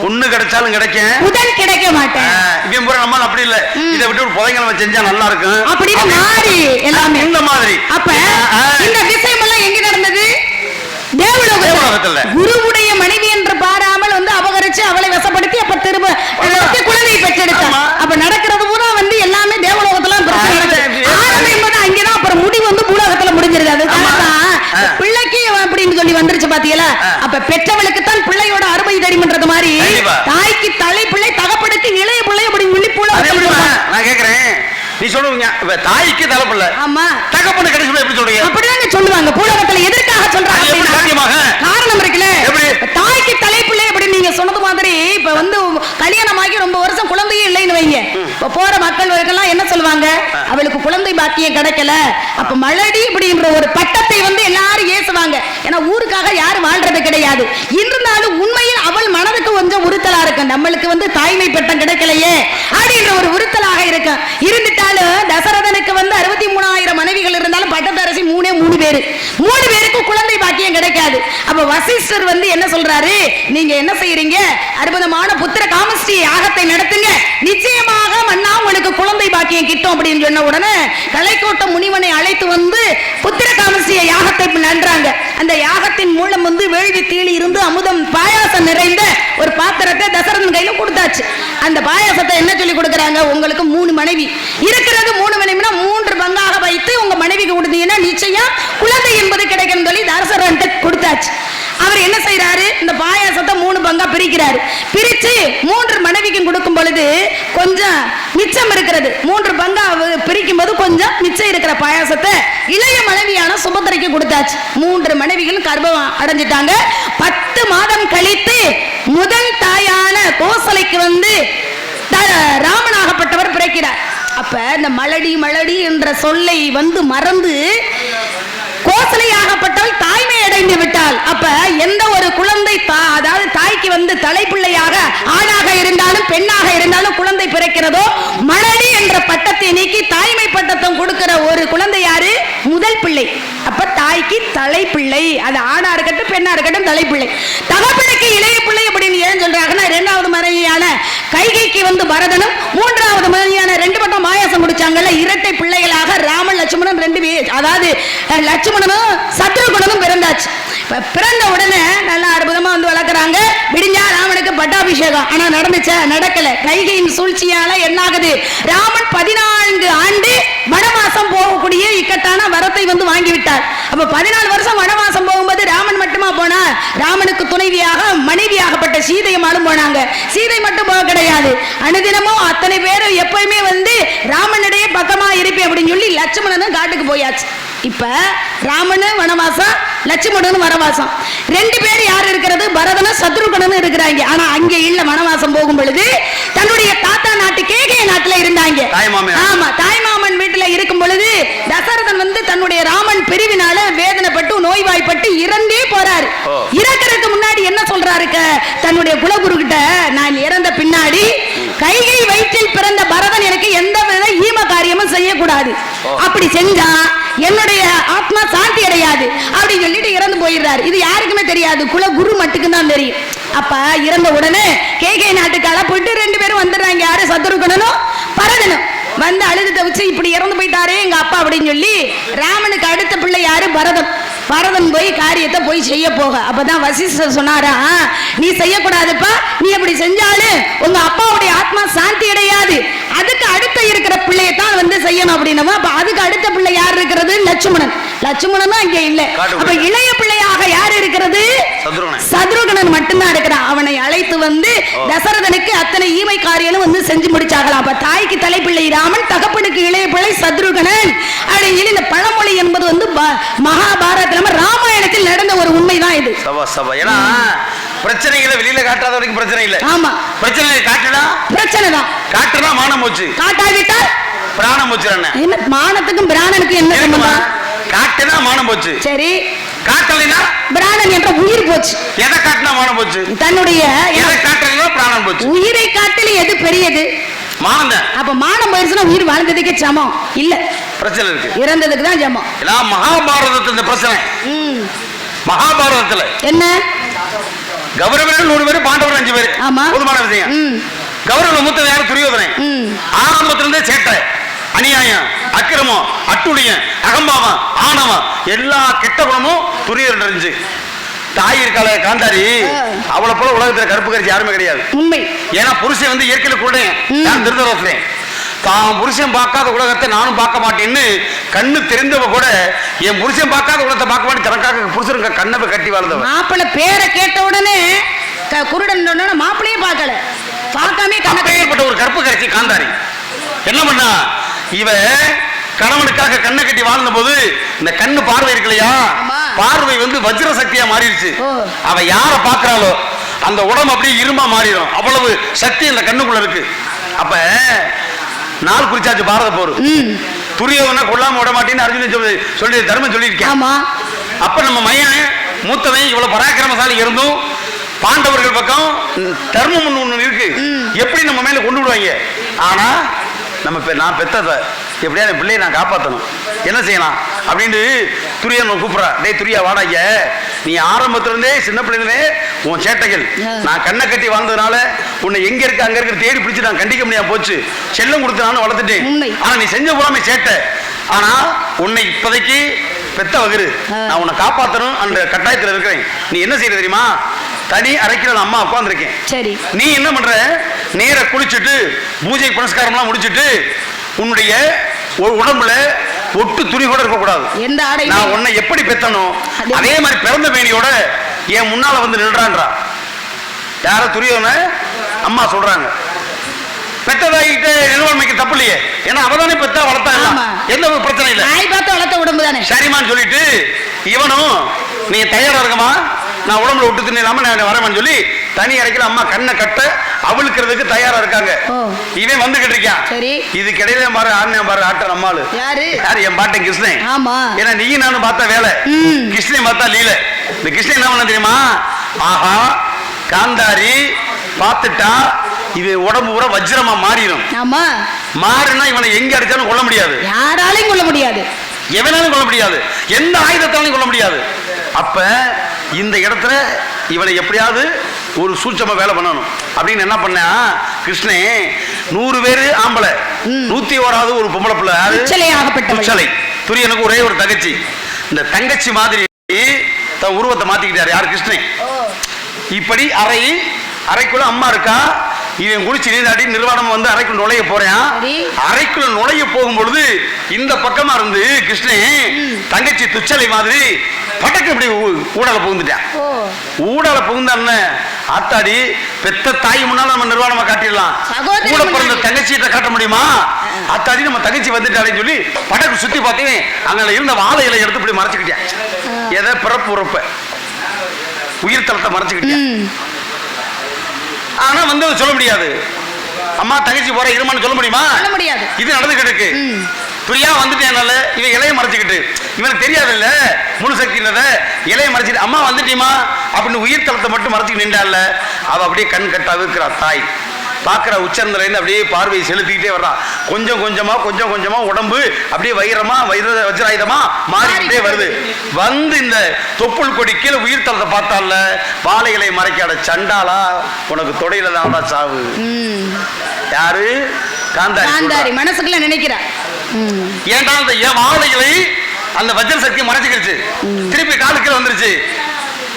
பொண்ணு கிடைச்சாலும் கிடைக்கும், புதன் கிடைக்க மாட்டேன். இவன் பூரா நம்ம அப்படி இல்ல, இதை விட்டு ஒரு புதன்கிழமை செஞ்சா நல்லா இருக்கும் அப்படின்னு மாறி எல்லாமே இந்த மாதிரி. அப்ப இந்த விஷயம் எல்லாம் எங்க நடந்தது? தேவலோகத்துல. குருவுடைய மனைவி என்று பாராமல் வந்து அபகரிச்சு அவளை வசப்படுத்தி அப்ப திரும்ப குழந்தையை பெற்றெடுத்தான். அப்ப நடக்கிறது பூரா வந்து எல்லாமே தேவலோகத்துல அங்கேதான். அப்புறம் முடிவு வந்து பூலோகத்துல முடிஞ்சிருது. அது பிள்ளைக்கு அப்படின்னு சொல்லி வந்துருச்சு பாத்தீங்களா. அப்ப பெற்றவளுக்கு தான் பிள்ளையோட அருமை தெரியும்ன்றது மாதிரி தாய்க்கு தலை பிள்ளை, தகப்பனுக்கு இளைய பிள்ளை அப்படின்னு சொல்லி பூலோகத்துல. நான் கேக்குறேன், நீ சொல்லுவீங்க தாய்க்கு தலைப்பில்லை, ஆமா தகப்பனு கிடைக்கும் எப்படி சொல்றீங்க? அப்படிதாங்க சொல்லுவாங்க பூலோகத்துல. எதற்காக சொல்றாங்க? காரணம் இருக்குல்ல, தாய்க்கு தலைப்பில்லை அப்படின்னு நீங்க சொன்னது மாதிரி. இப்ப வந்து கல்யாணமாகி ரொம்ப வருஷம் குழந்தையே இல்லைன்னு வைங்க, போற மக்கள் என்ன சொல்லுவாங்க, அவளுக்கு குழந்தை பாக்கியம் கிடைக்கல, அப்ப மலடி அப்படின்ற ஒரு பட்டத்தை வந்து எல்லாரும் ஏசுவாங்க. ஏன்னா ஊருக்காக யாரும் வாழ்றது கிடையாது. இருந்தாலும் உண்மையில் அவள் மனதுக்கு கொஞ்சம் உறுத்தலா இருக்கு, நம்மளுக்கு வந்து தாய்மை பட்டம் கிடைக்கலையே அப்படின்ற ஒரு உறுத்தலாக இருக்கு. இருந்துட்டாலும் தசரதனுக்கு வந்து 63,000 மனைவிகள் இருந்தாலும் பட்டத்தரசி 3 பேருக்கு குழந்தை பாக்கியம் கிடைக்காது. அப்ப வசிஷ்டர் வந்து என்ன சொல்றாரு, நீங்க என்ன செய்யறீங்க, அற்புதமான புத்திர காமஸ்ரீ யாகத்தை நடத்துங்க, நிச்சயமாக மன்னா உங்களுக்கு குழந்தை பாக்கியம் கிட்டும் அப்படின்னு சொன்ன உடனே கலைக்கோட்ட முனிவனை அழைத்து வந்து புத்திர காமஸ்ரீ யாகத்தை நன்றாங்க. அந்த யாகத்தின் மூலம் வந்து வேள்வி தீளி இருந்து அமுதம் பாயாசம் நிறைந்த ஒரு பாத்திரத்தை தசரதன் கையில கொடுத்தாச்சு. அந்த பாயாசத்தை என்ன சொல்லி கொடுக்கறாங்க, உங்களுக்கு 3 மனைவி இருக்கிறது, 3 மனைவினா 3 பங்காக வைத்து உங்க மனைவிக்கு கொடுத்தீங்கன்னா நிச்சயம் குழந்தை என்பது கிடைக்கும் சொல்லி தசரதன் கொடுத்தாச்சு. அவர் என்ன செய்யறாரு, இந்த பாயாசத்தை 3 பங்கா பிரிக்கிறாரு. பிரிச்சு 3 மனைவிக்கும் கொடுக்கும் பொழுது கொஞ்சம் மிச்சம் இருக்கிறது, 3 பங்கா பிரிக்கும் போது கொஞ்சம் மிச்சம் இருக்கிற பாயாசத்தை இளைய மனைவியான சுபத்திரைக்கு கொடுத்தாச்சு. 3 மனைவிகளும் கர்ப்பம் அடைஞ்சிட்டாங்க. 10 மாதம் கழித்து முதல் தாயான கோசலைக்கு வந்து ராமனாகப்பட்டவர் பிறக்கிறார். அப்ப இந்த மலடி என்ற சொல்லை வந்து மறந்து கோசலையாகப்பட்டவள் தாய்மை அடைந்து விட்டாள். அப்ப எந்த ஒரு குழந்தை அதாவது தாய்க்கு வந்து தலைப்பிள்ளையாக ஆணாக இருந்தாலும் பெண்ணாக இருந்தாலும் குழந்தை பிறக்கிறதோ, மலடி என்ற பட்டத்தை நீக்கி தாய்மை பட்டத்தை கொடுக்கிற ஒரு குழந்தை யாரு, முதல் பிள்ளை. அப்ப தாய்க்கு தலைப்பிள்ளை, அது ஆணா இருக்கட்டும் பெண்ணா இருக்கட்டும் தலைப்பிள்ளை. தகப்பனுக்கு இளைய பிள்ளை அப்படின்னு ஏன் சொல்றாங்கன்னா, 2வது மனைவியான கைகைக்கு வந்து பரதனும் 3வது மனைவியான 2 பட்டம் பாயாசம் குடிச்சாங்கல்ல, இரட்டை பிள்ளைகளாக ராமன் லட்சுமணன் 2 பேர், அதாவது லட்சுமணனும் சத்ருகுணனும் பிறந்தாச்சு. பிறந்த உடனே நல்லா அற்புதமா வந்து வளர்க்குறாங்க. விடிஞ்சா ராமனுக்கு பட்டாபிஷேகம். ஆனா நடந்துச்சா, நடக்கல. கைகையின் சூழ்ச்சியால என்ன ஆகுது, ராமன் 14 ஆண்டு வனவாசம் போகக்கூடிய இக்கட்டான வரத்தை வந்து வாங்கிவிட்டார். அப்ப 14 வருஷம் வனவாசம் போகும்போது ராமன் மட்டுமா போனா, ராமனுக்கு துணைவியாக மனைவியாகப்பட்ட சீதையமாலும் போனாங்க. சீதை மட்டும் போக கிடையாது, அனுதினமும் அத்தனை பேரும் எப்பயுமே வந்து ராமனுடைய பக்கமா இருப்பேன் அப்படின்னு சொல்லி லட்சுமணனும் காட்டுக்கு போயாச்சு. இப்ப ராமனு வனவாசம், லட்சுமணன் வனவாசம். 2 பேர் யார் இருக்கிறது, பரதனும் சத்ருகனும் இருக்கிறாங்க. ஆனா அங்க இல்ல, வனவாசம் போகும் பொழுது தன்னுடைய தாத்தா நாட்டு கேகய நாட்டுல இருந்தாங்க. ஆமா, தாய்மாமன் வீட்டுல இருக்கும் பொழுது தசரதன் வந்து தன்னுடைய ராமன் பிரிவினால வேதனைப்பட்டு நோய்வாய்ப்பட்டு இறந்தே போறாரு. இறக்கிறதுக்கு முன்னாடி என்ன சொல்றாரு தன்னுடைய குலகுரு கிட்ட, நான் இறந்த பின்னாடி கைகை வயிற்றில் பிறந்த பரதன் எனக்கு எந்த வித ஈம காரியமும் செய்யக்கூடாது, அப்படி செஞ்சா என்னுடைய ஆத்மா சாந்தி அடையாது அப்படின்னு சொல்லிட்டு இறந்து போயிடுறாரு. இது யாருக்குமே தெரியாது, குல குரு மட்டுக்கும் தான் தெரியும். அப்ப இறந்த உடனே கேகே நாட்டுக்கால போயிட்டு 2 பேரும் வந்துடுறாங்க. யாரு? சத்ருகனும் பரதனும் வந்து அழுது தவிச்சு இப்படி இறந்து போயிட்டாரே எங்க அப்பா அப்படின்னு சொல்லி ராமனுக்கு அடுத்த பிள்ளை யாரு? பரதன். பரதன் போய் காரியத்தை போய் செய்ய போக அப்பதான் வசிஷ்டர் சொன்னாரா, நீ செய்யக்கூடாதுப்பா, நீ அப்படி செஞ்சாலும் உங்க அப்பாவுடைய ஆத்மா சாந்தி அடையாது, அதுக்கு அடுத்த இருக்கிற பிள்ளையத்தான் வந்து செய்யணும் அப்படின்னமா. அப்ப அதுக்கு அடுத்த பிள்ளை யார் இருக்கிறது? லட்சுமணன். லட்சுமணனும் அங்க இல்ல. அப்ப இளைய பிள்ளையாக யார் இருக்கிறது? சத்ருகனன் மட்டும்தான் இருக்கிறான். அவனை அழைத்து வந்து தசரதனுக்கு அத்தனை ஈமை காரியம் வந்து செஞ்சு முடிச்சாகலாம். அப்ப தாய்க்கு தலைப்பிள்ளை ராமன், தகப்பனுக்கு இளைய பிள்ளை சத்ருகனன் அப்படின்னு சொல்லி இந்த பழமொழி என்பது வந்து மகாபாரதத்துல ராமாயணத்தில் நடந்த ஒரு உண்மைதான் இது. ஏன்னா பிரச்சனைகளை வெளியில காட்டாத வரைக்கும் பிரச்சனை இல்ல. ஆமா, பிரச்சனை காட்டுனா பிரச்சனை தான். காட்டுனா மானம் போச்சு, காட்டாவிட்டால் பிராணம் போச்சு. என்ன மானத்துக்கும் பிராணனுக்கும் என்ன சம்பந்தம்? காட்டுனா மானம் போச்சு, சரி. காட்டலைனா பிராணன் என்ற உயிர் போச்சு. எதை காட்டினா மானம் போச்சு? தன்னுடைய எதை காட்டலைனா பிராணம் போச்சு. உயிரை காட்டில எது பெரியது? மானம். அப்ப மானம் போயிருச்சுன்னா உயிர் வாழ்ந்ததுக்கே சமம் இல்ல, பிரச்சனை இருக்கு, இறந்ததுக்கு தான் சமம். மகாபாரதத்துல இந்த பிரச்சனை. மகாபாரதத்துல என்ன? கௌரவர்கள் 100 பேர், பாண்டவர்கள் 5 பேர். பொதுவான விஷயம். கௌரவ மூத்தது யாரு? துரியோதனன். ஆரம்பத்திலிருந்தே சேட்டை, அநியாயம், அக்கிரமம், அட்டுழியம், அகம்பாவம், ஆணவம், எல்லா கெட்ட குணமும் துரியோதனன் இருந்துச்சு. தாய் இருக்கால காந்தாரி, அவளை போல உலகத்துல கருப்பு கரிசி யாருமே கிடையாது. உண்மை. ஏன்னா புருஷன் வந்து இயற்கையில கூட நான் திருந்தரேன், தான் புருஷன் பார்க்காத உலகத்தை நானும் பார்க்க மாட்டேன்னு கண்ணு தெரிந்தவ கூட என் புருஷன் பார்க்காத உலகத்தை பார்க்க மாட்டேன் தனக்காக புருஷனுக்கு கண்ணை கட்டி வாழ்ந்தவன். மாப்பிள்ளை பேரை கேட்ட உடனே குருடன் மாப்பிள்ளையே பார்க்கல, பார்க்காம கண்ணப்பட்ட ஒரு கருப்பு கரிசி காந்தாரி என்ன பண்ணா, இவ கணவனுக்காக கண்ணை கட்டி வாழ்ந்த போது இந்த கண்ணு பார்வை இருக்கு இல்லையா, பார்வை வந்து வஜ்ர சக்தியா மாறிடுச்சு. அவ யார பாக்குறாளோ அந்த உடம்பு அப்படியே இரும்பா மாறிடும், அவ்வளவு சக்தி இந்த கண்ணுக்குள்ள இருக்கு. அப்ப நாள் குறிச்சாச்சு பாரத போர். துரியோதனை கொல்லாம விட மாட்டேன்னு அர்ஜுனன் சொல்லி தர்மம் சொல்லியிருக்கேன். அப்ப நம்ம மையன் மூத்தவன் இவ்வளவு பராக்கிரமசாலி இருந்தும் பாண்டவர்கள் பக்கம் தர்மம் ஒண்ணு இருக்கு, எப்படி நம்ம மேல கொண்டு விடுவாங்க. ஆனா நம்ம நான் பெத்தத எப்படியா என் பிள்ளையை நான் காப்பாற்றணும், என்ன செய்யலாம் அப்படின்னு துரியன் கூப்பிட்றா. டேய் துரியா வாடாங்க, நீ ஆரம்பத்திலிருந்தே சின்ன பிள்ளைங்களே உன் சேட்டைகள் நான் கண்ணை கட்டி வாழ்ந்ததுனால உன்னை எங்க இருக்க அங்க இருக்க தேடி பிடிச்சு நான் கண்டிக்க முடியாம போச்சு, செல்லம் கொடுத்து நானும் வளர்த்துட்டேன். ஆனா நீ செஞ்ச போறாம சேட்டை, ஆனா உன்னை இப்போதைக்கு பெத்த வகுறு, நான் உன்னை காப்பாற்றணும் அந்த கட்டாயத்தில் இருக்கிறேன். நீ என்ன செய்யற தெரியுமா, தனி அறைக்கிற அம்மா உட்காந்துருக்கேன், சரி. நீ என்ன பண்ற, நேர குளிச்சுட்டு பூஜை புனஸ்காரம்லாம் முடிச்சுட்டு உன்னுடைய உடம்புல ஒட்டு துணி கூட இருக்கக்கூடாது. நான் உன்னை எப்படி பெத்தனும் அதே மாதிரி பிறந்த மேனியோட என் முன்னால வந்து நின்றான்றா. யார? துரியோதன அம்மா சொல்றாங்க. பெற்றதாகிட்ட நிர்வாகமைக்கு தப்பு இல்லையே, ஏன்னா அவதானே பெத்தா வளர்த்தா எந்த ஒரு பிரச்சனை இல்லை, வளர்த்த உடம்பு தானே, சரிமான்னு சொல்லிட்டு இவனும் நீ தயாரா இருக்கமா, நான் உடம்புல விட்டு தின்னு இல்லாம நான் வரேன்னு சொல்லி தனி அறைக்கல அம்மா கண்ணை கட்ட அவளுக்கிறதுக்கு தயாரா இருக்காங்க. இவன் வந்துகிட்டு இருக்கான். இதுக்கு இடையில பாரு ஆண்மையா பாரு ஆட்ட நம்மாளு யாரு? என் பாட்டன் கிருஷ்ணன். ஏன்னா நீ நானும் பார்த்தா வேலை, கிருஷ்ணன் பார்த்தா லீல. இந்த கிருஷ்ணன் என்ன பண்ண தெரியுமா, ஆஹா காந்தாரி பார்த்துட்டா இவன் உடம்பு பூரா வஜ்ரமா மாறிடும். மாறினா இவனை எங்க அடிச்சாலும் கொல்ல முடியாது, யாராலையும் கொல்ல முடியாது, எவனாலும் கொல்ல முடியாது, எந்த ஆயுதத்தாலையும் கொல்ல முடியாது. அப்ப இந்த இடத்துல இவனை எப்படியாவது ஒரு சூட்சமா வேலை பண்ணணும் அப்படின்னு என்ன பண்ண கிருஷ்ணன் 100 பேரு ஆம்பளை 101வது ஒரு பொம்பளை பிள்ளை துரியனுக்கு ஒரே ஒரு தங்கச்சி. இந்த தங்கச்சி மாதிரி தன் உருவத்தை மாத்திக்கிட்டாரு யார்? கிருஷ்ணன். இப்படி அறைக்குள்ள அம்மா இருக்கா, இவன் குளிச்சு நீந்தாடி நிர்வாணம் வந்து அறைக்குள் நுழைய போறான். அறைக்குள்ள நுழைய போகும் பொழுது இந்த பக்கமா இருந்து கிருஷ்ணன் தங்கச்சி துச்சலை மாதிரி பட்டக்கு இப்படி ஊடால புகுந்துட்டான். ஊடால புகுந்தான்னு ஆத்தாடி பெத்த தாய் முன்னால நம்ம நிர்வாணமா காட்டிடலாம், கூட பிறந்த தங்கச்சிட்ட காட்ட முடியுமா? ஆத்தாடி நம்ம தங்கச்சி வந்துட்டாலே சொல்லி பட்டக்கு சுத்தி பார்த்தேன், அங்க இருந்த வாழை இலை எடுத்து இப்படி மறைச்சுக்கிட்டேன். எதை பிறப்பு உறப்ப உயிர் தளத்தை மறைச்சுக்கிட்டேன். ஆனா வந்து சொல்ல முடியாது, அம்மா தங்கச்சி போற இருமான்னு சொல்ல முடியுமா? முடியாது. இது நடந்துகிட்டு இருக்கு. துரியா வந்துட்டேனால இவன் இலையை மறைச்சுக்கிட்டு, இவனுக்கு தெரியாது இல்ல முழு சக்தி இலையை மறைச்சிட்டு அம்மா வந்துட்டீமா அப்படின்னு உயிர் தளத்தை மட்டும் மறைச்சிட்டு நின்றால அவ அப்படியே கண் கட்டா இருக்கிறா தாய். பாக்குற உச்சந்தல இருந்து அப்படியே பார்வையை செலுத்திக்கிட்டே வர்றான். கொஞ்சம் கொஞ்சமா உடம்பு அப்படியே வஜ்ராயுதமா மாறிக்கிட்டே வருது. வந்து இந்த தொப்புள் கொடி கீழே உயிர் தளத்தை பார்த்தால வாழைகளை மறைக்காத சண்டாளா உனக்கு தொடையில தான் சாவு. யாரு? காந்தாரி மனசுக்குள்ள நினைக்கிறா. ஏன்டா அந்த வாழைகளை அந்த வஜ்ர சக்தி மறைச்சுக்கிடுச்சு, திருப்பி காலுக்கு வந்துருச்சு.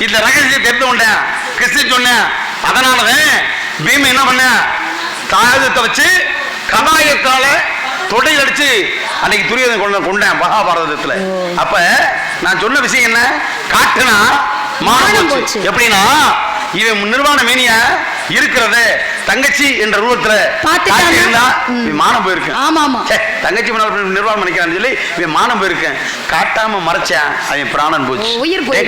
இந்த ரகசியத்தை தெரிந்து கொண்டேன், கிருஷ்ணன் சொன்னேன். அதனாலதான் பீம என்ன பண்ண, தாயத்தை வச்சு கதாயத்தால தொடையில் அடிச்சு அன்னைக்கு துரியோதனை கொண்டேன் மகாபாரதத்துல. அப்ப நான் சொன்ன விஷயம் என்ன, காட்டுனா மானம் போச்சு. எப்படின்னா இவன் நிர்வாண மேனிய இருக்கிறத தங்கச்சி என்ற ரூபத்துல மானம் போயிருக்கேன். தங்கச்சி நிர்வாணம் பண்ணிக்கிறான்னு சொல்லி இவன் மானம் போயிருக்கேன். காட்டாம மறைச்சேன், அவன் பிராணன் போச்சு.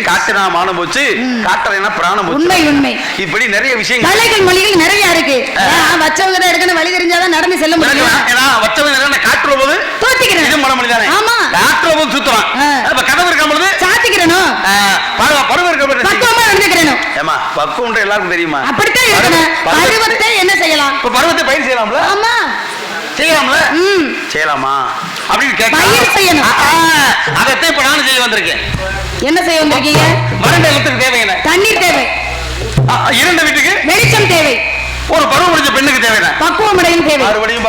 காட்டுனா மானம் போச்சு, காட்டலைன்னா பிராணம் போச்சு. இப்படி நிறைய விஷயங்கள் மொழிகள் நிறைய இருக்கு. வச்சவங்க தான் எடுக்கணும், வழி தெரிஞ்சாதான் நடந்து செல்ல முடியும். வச்சவங்க காட்டுற போது இது மனமொழி தானே, காட்டுற போது சுத்துறான். கதவு இருக்க பொழுது சாத்திக்கிறனும், பருவம் இருக்க போது பக்குவமா இருந்துக்கிறனும். ஏமா பக்குவம் எல்லாருக்கும் தெரியுமா? அப்படித்தான் இருக்கணும். பருவத்தை என்ன செய்யலாம்? இப்ப பருவத்தை பயிர் செய்யலாம்ல? ஆமா செய்யலாம்ல. செய்யலாமா அப்படின்னு கேட்க பயிர் செய்யணும். அதைத்தான் இப்ப நானும் செய்ய வந்திருக்கேன். என்ன செய்ய வந்திருக்கீங்க? மரண்ட வீட்டுக்கு தேவை என்ன? தண்ணீர் தேவை. இரண்டு வீட்டுக்கு வெளிச்சம் தேவை. ஒரு பருவம் முடிஞ்ச பெண்ணுக்கு தேவை பக்குவம் அடையும் தேவை.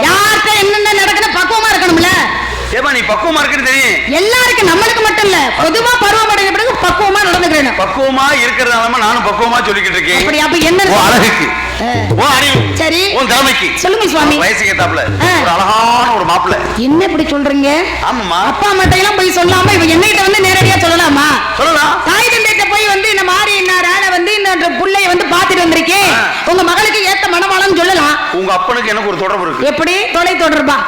யார்கிட்ட என்னென்ன நடக்கணும் பக்குவமா இருக்கணும்ல. ஏமா நீ பக்குவமா இருக்குன்னு தெரியும் எல்லாருக்கும், நம்மளுக்கு மட்டும் இல்ல, பொதுவா பருவம் அடைஞ்ச பிறகு பக்குவமா நடந்துக்கிறேன். பக்குவமா இருக்கிறதால நானும் பக்குவமா சொல்லிக்கிட்டு இருக்கேன். அப்படி அப்ப என்ன அழகுக்கு, அறிவு, சரி உன் திறமைக்கு சொல்லுங்க சுவாமி. வயசுக்கு ஏத்தாப்புல ஒரு அழகான ஒரு மாப்பிள்ளை. என்ன இப்படி சொல்றீங்க? ஆமாமா, அப்பா அம்மாட்ட எல்லாம் போய் சொல்லாம இவ என்னகிட்ட வந்து நேரடியா சொல்லலாமா? சொல்லலாம். தாய் தந்தைட்ட போய் வந்து இந்த மாதிரி நான் வந்து இந்த புள்ளைய வந்து பாத்துட்டு வந்திருக்கேன், உங்க மகளுக்கு ஏத்த மனவாளம் சொல்லலாம். உங்க அப்பனுக்கு எனக்கு ஒரு தொடர்பு இருக்கு. எப்படி? தொலை தொடர்பா?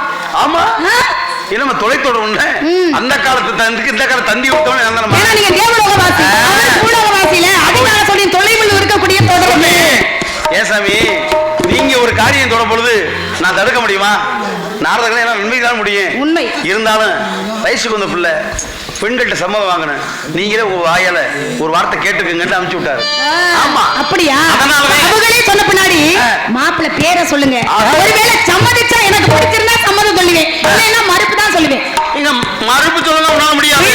ஆமா, என்ன தொலைத்தொடர்பு அந்த காலத்து தந்திக்கு இந்த கால தந்தி விட்டோம். நீங்க தேவலோகவாசி, பூலோகவாசியில அதனால சொல்லி தொலைவில் இருக்கக்கூடிய தொடர்பு. ஏசாமி, நீங்க ஒரு காரியம் தொட பொழுது நான் தடுக்க முடியுமா? நாரதர்களை எல்லாம் நன்மைதான் முடியும். உண்மை இருந்தாலும் வயசுக்கு வந்த பிள்ளை பெண்கள்ட்ட சம்மதம் வாங்கினேன், நீங்களே உங்க வாயால ஒரு வார்த்தை கேட்டுக்கங்கன்னு அனுப்பிச்சு விட்டாரு. ஆமா அப்படியா? அவங்களே சொன்ன பின்னாடி மாப்பிள்ளை பேரை சொல்லுங்க. ஒருவேளை சம்மதிச்சா எனக்கு பிடிச்சிருந்தா சம்மதம் சொல்லுவேன், இல்லைன்னா மறுப்பு தான் சொல்லுவேன். நீங்க மறுப்பு சொல்லலாம் உன்னால முடியாது.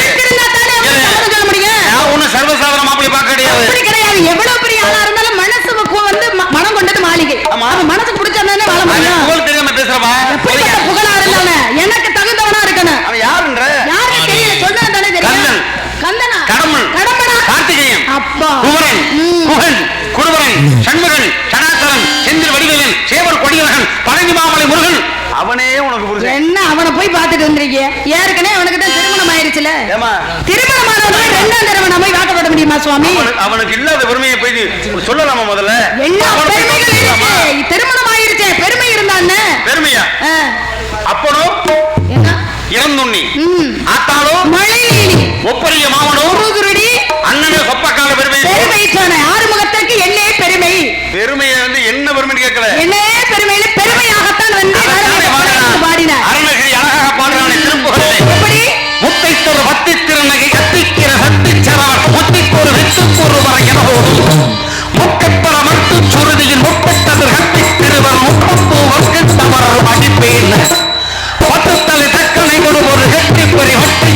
சொல்ல முடியும். நான் ஒண்ணு சர்வசாதாரண மாப்பிள்ளை பார்க்க கிடையாது. அப்படி கிடையாது. எவ்வளவு பெரிய ஆளா இருந்தாலும் மனசு வந்து மனம் கொண்டது மாளிகை. அவன் மனசுக்கு பிடிச்சதானே வாழ முடியும். புகழ் தெரியாம பேசுறவா? புகழா இருந்தானே எனக்கு தகுந்தவனா இருக்கணும். அவன் யாருன்ற யாருக்கு தெரியல, சொன்னா தானே தெரியும். கந்தனா, கடம்பன், கார்த்திகேயன், அப்பா, குமரன், குகன், குருவரன், சண்முகன், சனாதனன், செந்தில் வடிவேலன், சேவர் கொடியழகன், பழனி மாமலை முருகன். அவனே உனக்கு புரிஞ்சு என்ன? அவனை போய் பார்த்துட்டு வந்திருக்கீங்க. ஏற்கனவே அவனுக்கு தான் திருமணம் ஆயிருச்சுல. திருமணமானவங்க ரெண்டாம் திருமணம் போய் வாக்கப்பட முடியுமா சுவாமி? அவனுக்கு இல்லாத பெருமையை போய் சொல்லலாமா? முதல்ல எல்லா பெருமைகள் இருக்கு. திருமணம் ஆயிருச்சே, பெருமை இருந்தான்னு. பெருமையா? அப்பனும் என்ன இறந்துண்ணி, ஆத்தாலும் மழைநீலி, ஒப்பரிய மாமனும் குருகுருடி, அண்ணனே சொப்பக்கால பெருமை. பெருமை சொன்ன ஆறுமுகத்திற்கு என்னே பெருமை. பெருமையை வந்து என்ன பெருமைன்னு கேட்கல, என்னே பெருமையில பெருமையாகத்தான் வந்து பாடினார். அருணகிரி அழகாக பாடுறானே திருப்புகழை. எப்படி? முத்தைத்தொரு பத்தித்திறனகை கத்திக்கிற சத்திச்சரவர் முத்திக்கொரு வெத்துக்கொரு வர எனவோடு முக்கத்தர மட்டு சுருதியில் முப்பத்தது கத்தி திருவர் முப்பத்தூ வர்க்கத்தவரர் அடிப்பேன் பத்துத்தலை தக்கனை கொடு ஒரு கட்டி பெறி வட்டி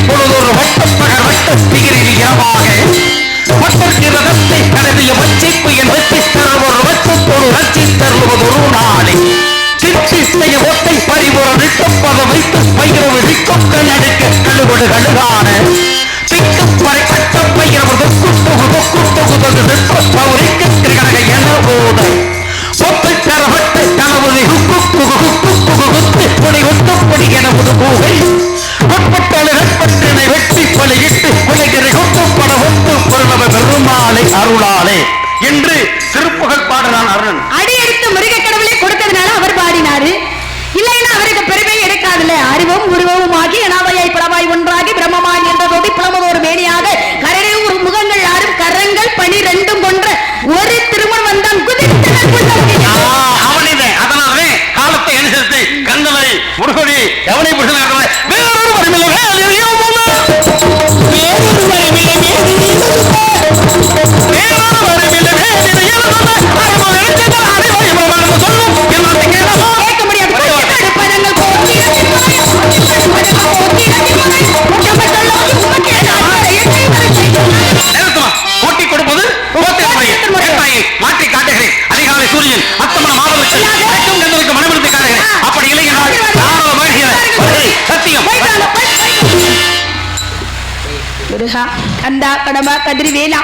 முருகா கந்தா கடம்பா கதிரி வேலா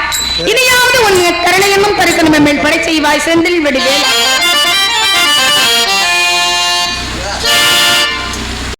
இதையாவது உன் கருணையென்னும் பருக்கணும் மேல் படை செய்வாய் செந்தில் வெடி வேலா